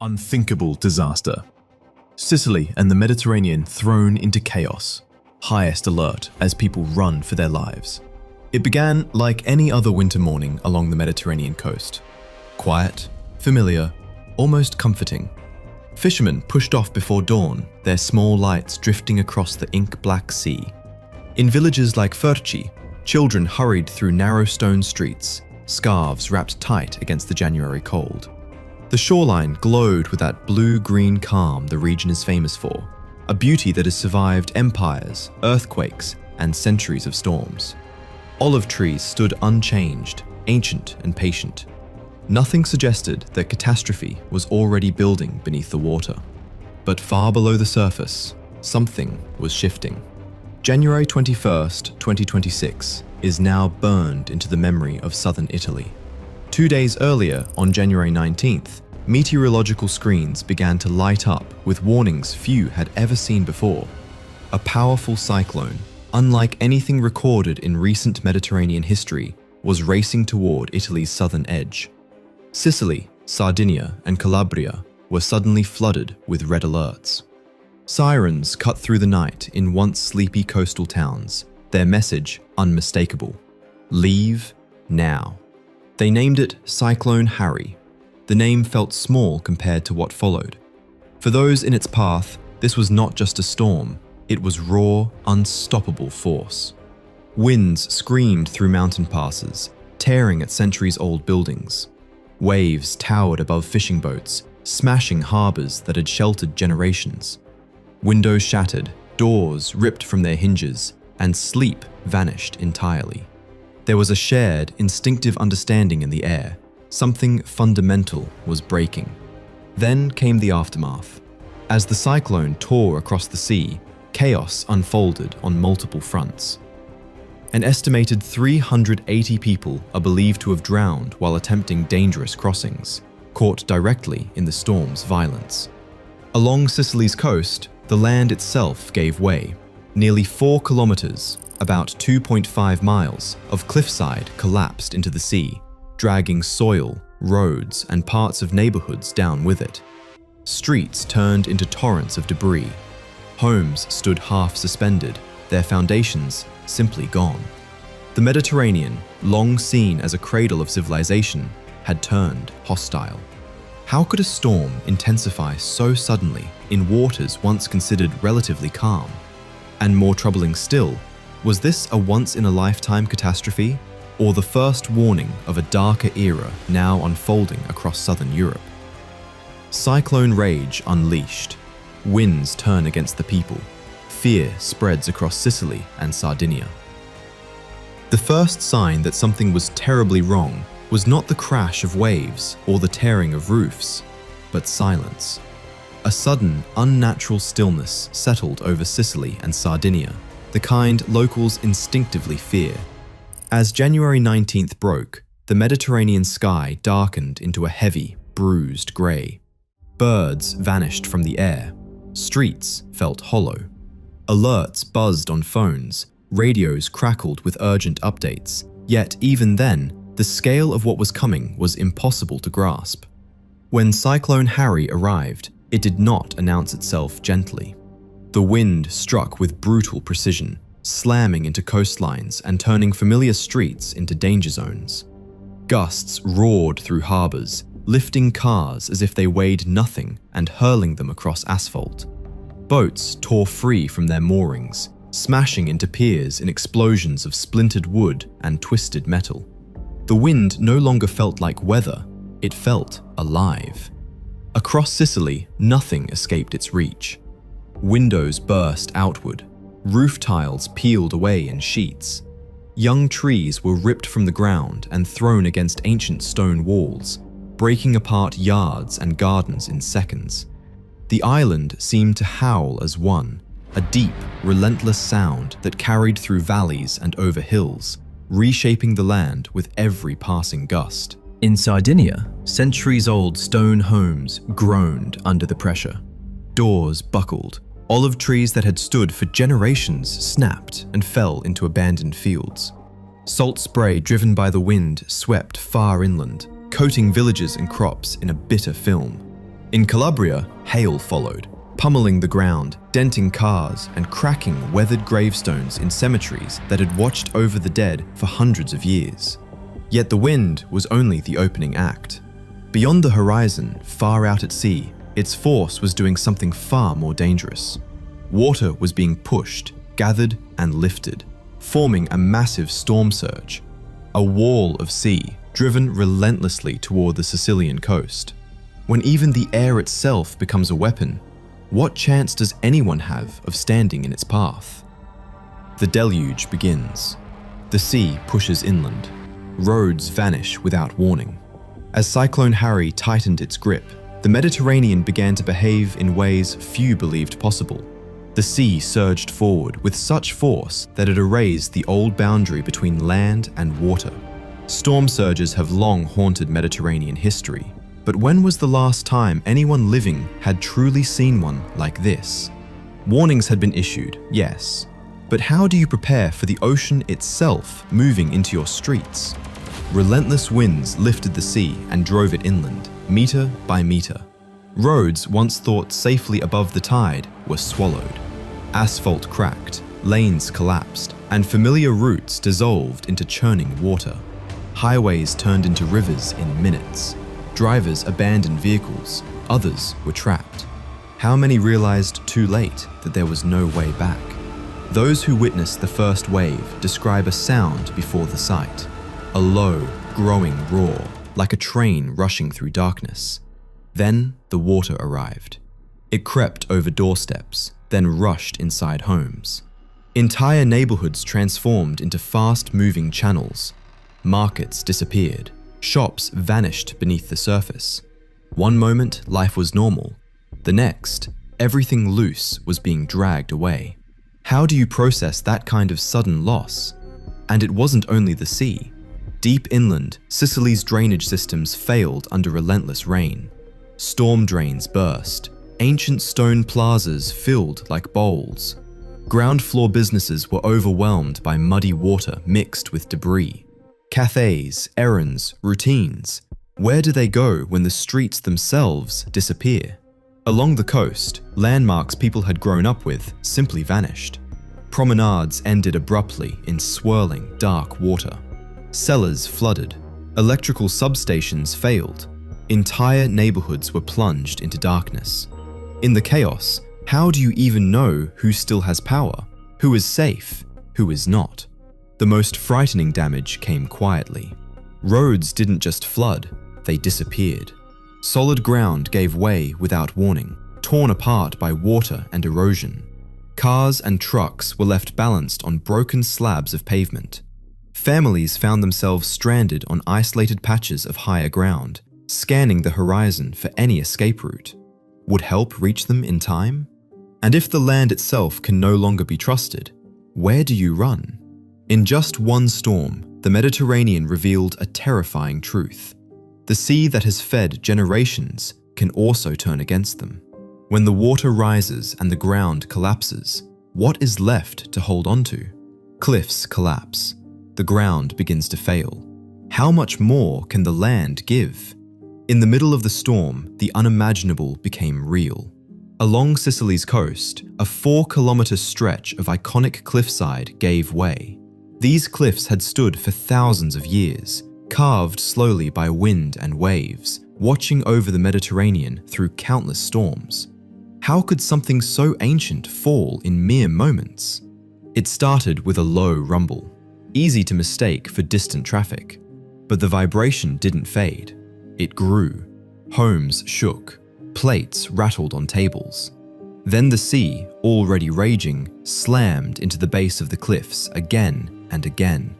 Unthinkable disaster. Sicily and the Mediterranean thrown into chaos. Highest alert as people run for their lives. It began like any other winter morning along the Mediterranean coast. Quiet, familiar, almost comforting. Fishermen pushed off before dawn, their small lights drifting across the ink-black sea. In villages like Furci, children hurried through narrow stone streets, scarves wrapped tight against the January cold. The shoreline glowed with that blue-green calm the region is famous for, a beauty that has survived empires, earthquakes, and centuries of storms. Olive trees stood unchanged, ancient and patient. Nothing suggested that catastrophe was already building beneath the water. But far below the surface, something was shifting. January 21st, 2026 is now burned into the memory of southern Italy. 2 days earlier, on January 19th, meteorological screens began to light up with warnings few had ever seen before. A powerful cyclone, unlike anything recorded in recent Mediterranean history, was racing toward Italy's southern edge. Sicily, Sardinia, and Calabria were suddenly flooded with red alerts. Sirens cut through the night in once sleepy coastal towns, their message unmistakable: leave now. They named it Cyclone Harry. The name felt small compared to what followed. For those in its path, this was not just a storm, it was raw, unstoppable force. Winds screamed through mountain passes, tearing at centuries-old buildings. Waves towered above fishing boats, smashing harbors that had sheltered generations. Windows shattered, doors ripped from their hinges, and sleep vanished entirely. There was a shared, instinctive understanding in the air. Something fundamental was breaking. Then came the aftermath. As the cyclone tore across the sea, chaos unfolded on multiple fronts. An estimated 380 people are believed to have drowned while attempting dangerous crossings, caught directly in the storm's violence. Along Sicily's coast, the land itself gave way. Nearly 4 kilometers, about 2.5 miles, of cliffside collapsed into the sea, dragging soil, roads, and parts of neighborhoods down with it. Streets turned into torrents of debris. Homes stood half suspended, their foundations simply gone. The Mediterranean, long seen as a cradle of civilization, had turned hostile. How could a storm intensify so suddenly in waters once considered relatively calm? And more troubling still, was this a once-in-a-lifetime catastrophe, or the first warning of a darker era now unfolding across southern Europe? Cyclone rage unleashed. Winds turn against the people. Fear spreads across Sicily and Sardinia. The first sign that something was terribly wrong was not the crash of waves or the tearing of roofs, but silence. A sudden, unnatural stillness settled over Sicily and Sardinia, the kind locals instinctively fear. As January 19th broke, the Mediterranean sky darkened into a heavy, bruised grey. Birds vanished from the air. Streets felt hollow. Alerts buzzed on phones, radios crackled with urgent updates, yet even then, the scale of what was coming was impossible to grasp. When Cyclone Harry arrived, it did not announce itself gently. The wind struck with brutal precision, slamming into coastlines and turning familiar streets into danger zones. Gusts roared through harbors, lifting cars as if they weighed nothing and hurling them across asphalt. Boats tore free from their moorings, smashing into piers in explosions of splintered wood and twisted metal. The wind no longer felt like weather, it felt alive. Across Sicily, nothing escaped its reach. Windows burst outward, roof tiles peeled away in sheets. Young trees were ripped from the ground and thrown against ancient stone walls, breaking apart yards and gardens in seconds. The island seemed to howl as one, a deep, relentless sound that carried through valleys and over hills, reshaping the land with every passing gust. In Sardinia, centuries-old stone homes groaned under the pressure. Doors buckled. Olive trees that had stood for generations snapped and fell into abandoned fields. Salt spray driven by the wind swept far inland, coating villages and crops in a bitter film. In Calabria, hail followed, pummeling the ground, denting cars, and cracking weathered gravestones in cemeteries that had watched over the dead for hundreds of years. Yet the wind was only the opening act. Beyond the horizon, far out at sea, its force was doing something far more dangerous. Water was being pushed, gathered, and lifted, forming a massive storm surge, a wall of sea driven relentlessly toward the Sicilian coast. When even the air itself becomes a weapon, what chance does anyone have of standing in its path? The deluge begins. The sea pushes inland. Roads vanish without warning. As Cyclone Harry tightened its grip, the Mediterranean began to behave in ways few believed possible. The sea surged forward with such force that it erased the old boundary between land and water. Storm surges have long haunted Mediterranean history, but when was the last time anyone living had truly seen one like this? Warnings had been issued, yes, but how do you prepare for the ocean itself moving into your streets? Relentless winds lifted the sea and drove it inland, meter by meter. Roads once thought safely above the tide were swallowed. Asphalt cracked, lanes collapsed, and familiar routes dissolved into churning water. Highways turned into rivers in minutes. Drivers abandoned vehicles, others were trapped. How many realized too late that there was no way back? Those who witnessed the first wave describe a sound before the sight, a low, growing roar, like a train rushing through darkness. Then the water arrived. It crept over doorsteps, then rushed inside homes. Entire neighborhoods transformed into fast-moving channels. Markets disappeared. Shops vanished beneath the surface. One moment, life was normal. The next, everything loose was being dragged away. How do you process that kind of sudden loss? And it wasn't only the sea. Deep inland, Sicily's drainage systems failed under relentless rain. Storm drains burst. Ancient stone plazas filled like bowls. Ground floor businesses were overwhelmed by muddy water mixed with debris. Cafes, errands, routines. Where do they go when the streets themselves disappear? Along the coast, landmarks people had grown up with simply vanished. Promenades ended abruptly in swirling, dark water. Cellars flooded. Electrical substations failed. Entire neighborhoods were plunged into darkness. In the chaos, how do you even know who still has power, who is safe, who is not? The most frightening damage came quietly. Roads didn't just flood, they disappeared. Solid ground gave way without warning, torn apart by water and erosion. Cars and trucks were left balanced on broken slabs of pavement. Families found themselves stranded on isolated patches of higher ground, scanning the horizon for any escape route. Would help reach them in time? And if the land itself can no longer be trusted, where do you run? In just one storm, the Mediterranean revealed a terrifying truth. The sea that has fed generations can also turn against them. When the water rises and the ground collapses, what is left to hold onto? Cliffs collapse. The ground begins to fail. How much more can the land give? In the middle of the storm, the unimaginable became real. Along Sicily's coast, a 4-kilometer stretch of iconic cliffside gave way. These cliffs had stood for thousands of years, carved slowly by wind and waves, watching over the Mediterranean through countless storms. How could something so ancient fall in mere moments? It started with a low rumble, easy to mistake for distant traffic. But the vibration didn't fade. It grew. Homes shook. Plates rattled on tables. Then the sea, already raging, slammed into the base of the cliffs again and again.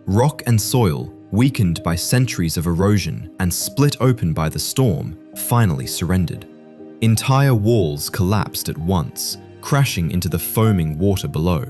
Rock and soil, weakened by centuries of erosion and split open by the storm, finally surrendered. Entire walls collapsed at once, crashing into the foaming water below.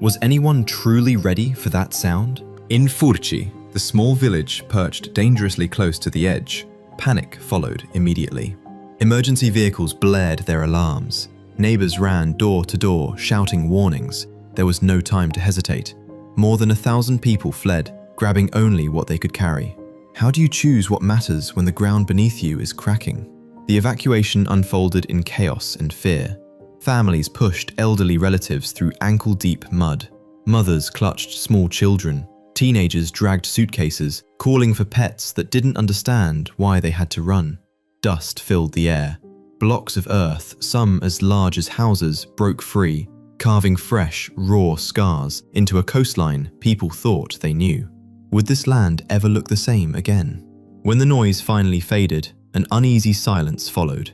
Was anyone truly ready for that sound? In Furci, the small village perched dangerously close to the edge, panic followed immediately. Emergency vehicles blared their alarms. Neighbors ran door to door, shouting warnings. There was no time to hesitate. More than 1,000 people fled, grabbing only what they could carry. How do you choose what matters when the ground beneath you is cracking? The evacuation unfolded in chaos and fear. Families pushed elderly relatives through ankle-deep mud. Mothers clutched small children. Teenagers dragged suitcases, calling for pets that didn't understand why they had to run. Dust filled the air. Blocks of earth, some as large as houses, broke free, carving fresh, raw scars into a coastline people thought they knew. Would this land ever look the same again? When the noise finally faded, an uneasy silence followed.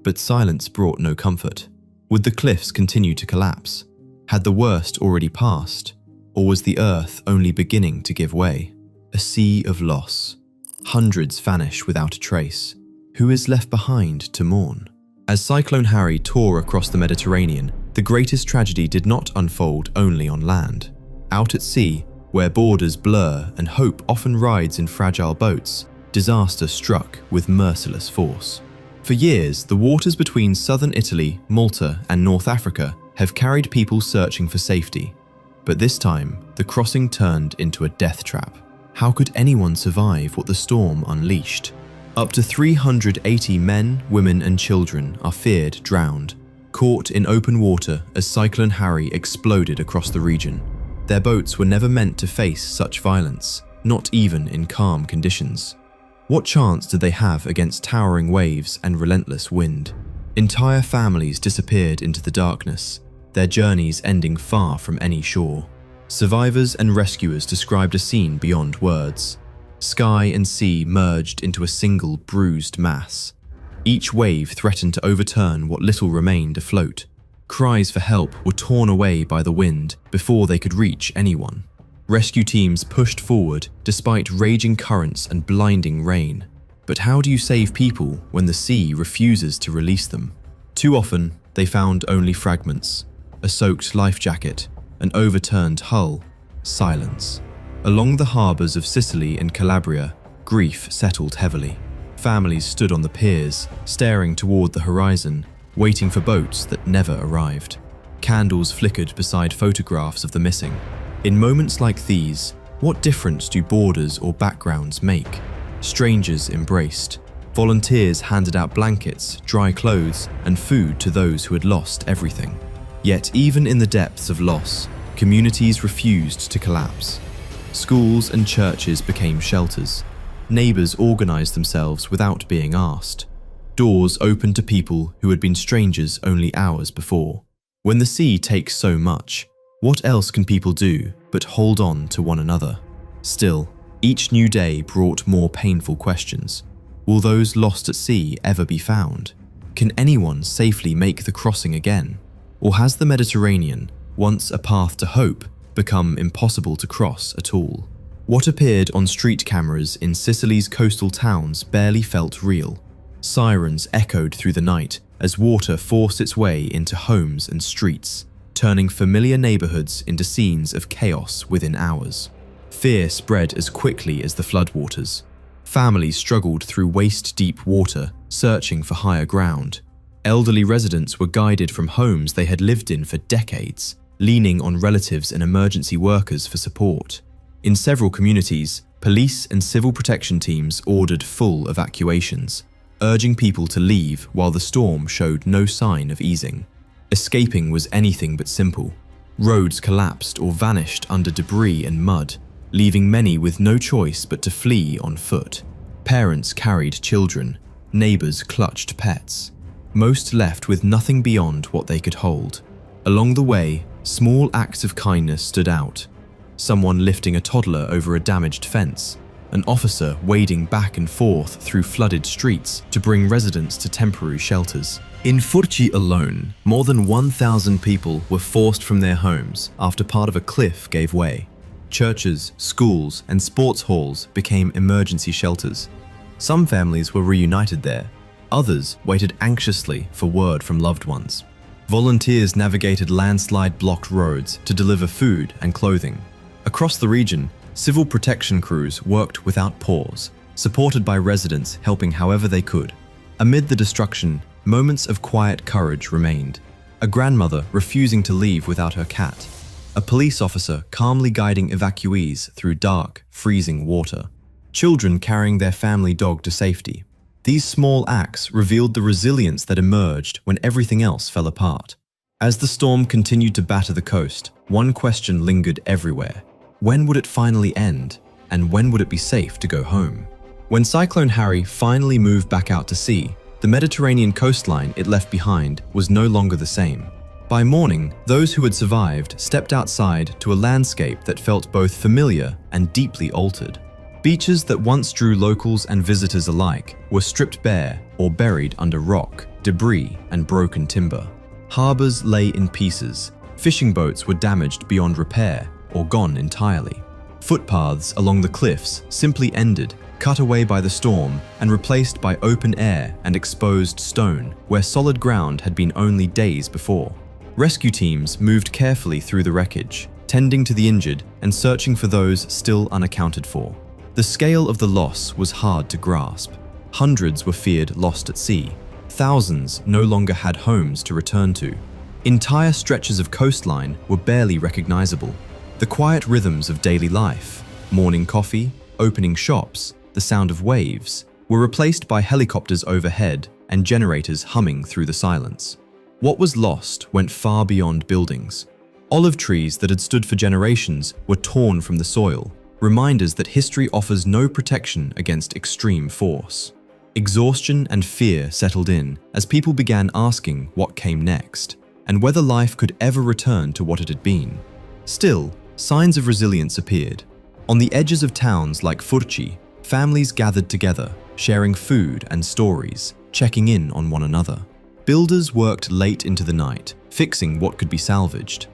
But silence brought no comfort. Would the cliffs continue to collapse? Had the worst already passed? Or was the earth only beginning to give way? A sea of loss. Hundreds vanish without a trace. Who is left behind to mourn? As Cyclone Harry tore across the Mediterranean, the greatest tragedy did not unfold only on land. Out at sea, where borders blur and hope often rides in fragile boats, disaster struck with merciless force. For years, the waters between southern Italy, Malta, and North Africa have carried people searching for safety. But this time, the crossing turned into a death trap. How could anyone survive what the storm unleashed? Up to 380 men, women, and children are feared drowned, caught in open water as Cyclone Harry exploded across the region. Their boats were never meant to face such violence, not even in calm conditions. What chance did they have against towering waves and relentless wind? Entire families disappeared into the darkness, their journeys ending far from any shore. Survivors and rescuers described a scene beyond words. Sky and sea merged into a single bruised mass. Each wave threatened to overturn what little remained afloat. Cries for help were torn away by the wind before they could reach anyone. Rescue teams pushed forward despite raging currents and blinding rain. But how do you save people when the sea refuses to release them? Too often, they found only fragments: a soaked life jacket, an overturned hull, silence. Along the harbours of Sicily and Calabria, grief settled heavily. Families stood on the piers, staring toward the horizon, waiting for boats that never arrived. Candles flickered beside photographs of the missing. In moments like these, what difference do borders or backgrounds make? Strangers embraced. Volunteers handed out blankets, dry clothes, and food to those who had lost everything. Yet even in the depths of loss, communities refused to collapse. Schools and churches became shelters. Neighbours organised themselves without being asked. Doors opened to people who had been strangers only hours before. When the sea takes so much, what else can people do but hold on to one another? Still, each new day brought more painful questions. Will those lost at sea ever be found? Can anyone safely make the crossing again? Or has the Mediterranean, once a path to hope, become impossible to cross at all? What appeared on street cameras in Sicily's coastal towns barely felt real. Sirens echoed through the night as water forced its way into homes and streets, turning familiar neighborhoods into scenes of chaos within hours. Fear spread as quickly as the floodwaters. Families struggled through waist-deep water, searching for higher ground. Elderly residents were guided from homes they had lived in for decades, leaning on relatives and emergency workers for support. In several communities, police and civil protection teams ordered full evacuations, urging people to leave while the storm showed no sign of easing. Escaping was anything but simple. Roads collapsed or vanished under debris and mud, leaving many with no choice but to flee on foot. Parents carried children, neighbours clutched pets. Most left with nothing beyond what they could hold. Along the way, small acts of kindness stood out. Someone lifting a toddler over a damaged fence, an officer wading back and forth through flooded streets to bring residents to temporary shelters. In Furci alone, more than 1,000 people were forced from their homes after part of a cliff gave way. Churches, schools, and sports halls became emergency shelters. Some families were reunited there. Others waited anxiously for word from loved ones. Volunteers navigated landslide-blocked roads to deliver food and clothing. Across the region, civil protection crews worked without pause, supported by residents helping however they could. Amid the destruction, moments of quiet courage remained. A grandmother refusing to leave without her cat. A police officer calmly guiding evacuees through dark, freezing water. Children carrying their family dog to safety. These small acts revealed the resilience that emerged when everything else fell apart. As the storm continued to batter the coast, one question lingered everywhere. When would it finally end? And when would it be safe to go home? When Cyclone Harry finally moved back out to sea, the Mediterranean coastline it left behind was no longer the same. By morning, those who had survived stepped outside to a landscape that felt both familiar and deeply altered. Beaches that once drew locals and visitors alike were stripped bare or buried under rock, debris, and broken timber. Harbors lay in pieces. Fishing boats were damaged beyond repair or gone entirely. Footpaths along the cliffs simply ended, cut away by the storm and replaced by open air and exposed stone where solid ground had been only days before. Rescue teams moved carefully through the wreckage, tending to the injured and searching for those still unaccounted for. The scale of the loss was hard to grasp. Hundreds were feared lost at sea. Thousands no longer had homes to return to. Entire stretches of coastline were barely recognizable. The quiet rhythms of daily life, morning coffee, opening shops, the sound of waves, were replaced by helicopters overhead and generators humming through the silence. What was lost went far beyond buildings. Olive trees that had stood for generations were torn from the soil, reminders that history offers no protection against extreme force. Exhaustion and fear settled in as people began asking what came next, and whether life could ever return to what it had been. Still, signs of resilience appeared. On the edges of towns like Furci, families gathered together, sharing food and stories, checking in on one another. Builders worked late into the night, fixing what could be salvaged.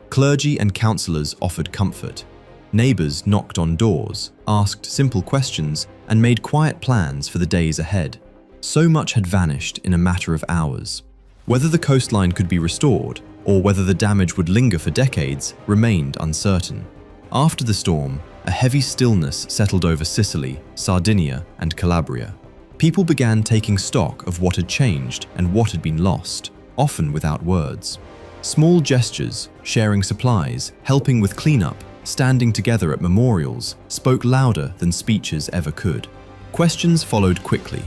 Clergy and councillors offered comfort. Neighbours knocked on doors, asked simple questions, and made quiet plans for the days ahead. So much had vanished in a matter of hours. Whether the coastline could be restored, or whether the damage would linger for decades, remained uncertain. After the storm, a heavy stillness settled over Sicily, Sardinia, and Calabria. People began taking stock of what had changed and what had been lost, often without words. Small gestures, sharing supplies, helping with cleanup, standing together at memorials, spoke louder than speeches ever could. Questions followed quickly.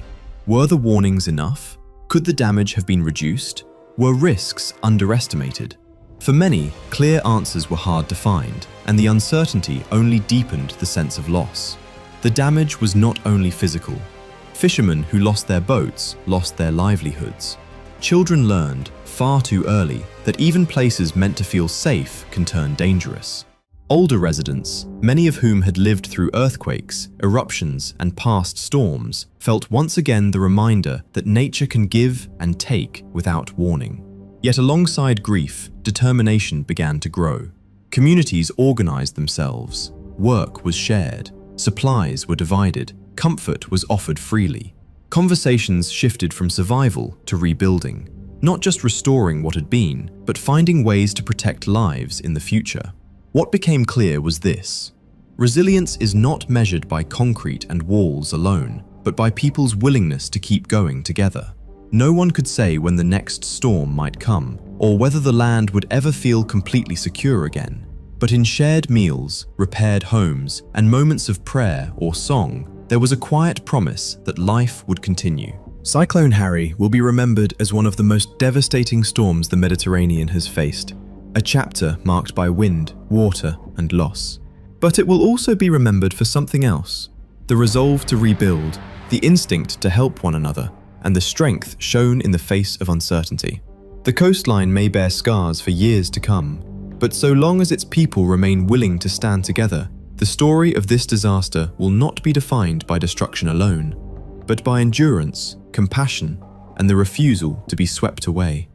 Were the warnings enough? Could the damage have been reduced? Were risks underestimated? For many, clear answers were hard to find, and the uncertainty only deepened the sense of loss. The damage was not only physical. Fishermen who lost their boats lost their livelihoods. Children learned, far too early, that even places meant to feel safe can turn dangerous. Older residents, many of whom had lived through earthquakes, eruptions, and past storms, felt once again the reminder that nature can give and take without warning. Yet alongside grief, determination began to grow. Communities organized themselves. Work was shared. Supplies were divided. Comfort was offered freely. Conversations shifted from survival to rebuilding, not just restoring what had been, but finding ways to protect lives in the future. What became clear was this: resilience is not measured by concrete and walls alone, but by people's willingness to keep going together. No one could say when the next storm might come, or whether the land would ever feel completely secure again. But in shared meals, repaired homes, and moments of prayer or song, there was a quiet promise that life would continue. Cyclone Harry will be remembered as one of the most devastating storms the Mediterranean has faced, a chapter marked by wind, water, and loss. But it will also be remembered for something else: the resolve to rebuild, the instinct to help one another, and the strength shown in the face of uncertainty. The coastline may bear scars for years to come, but so long as its people remain willing to stand together, the story of this disaster will not be defined by destruction alone, but by endurance, compassion, and the refusal to be swept away.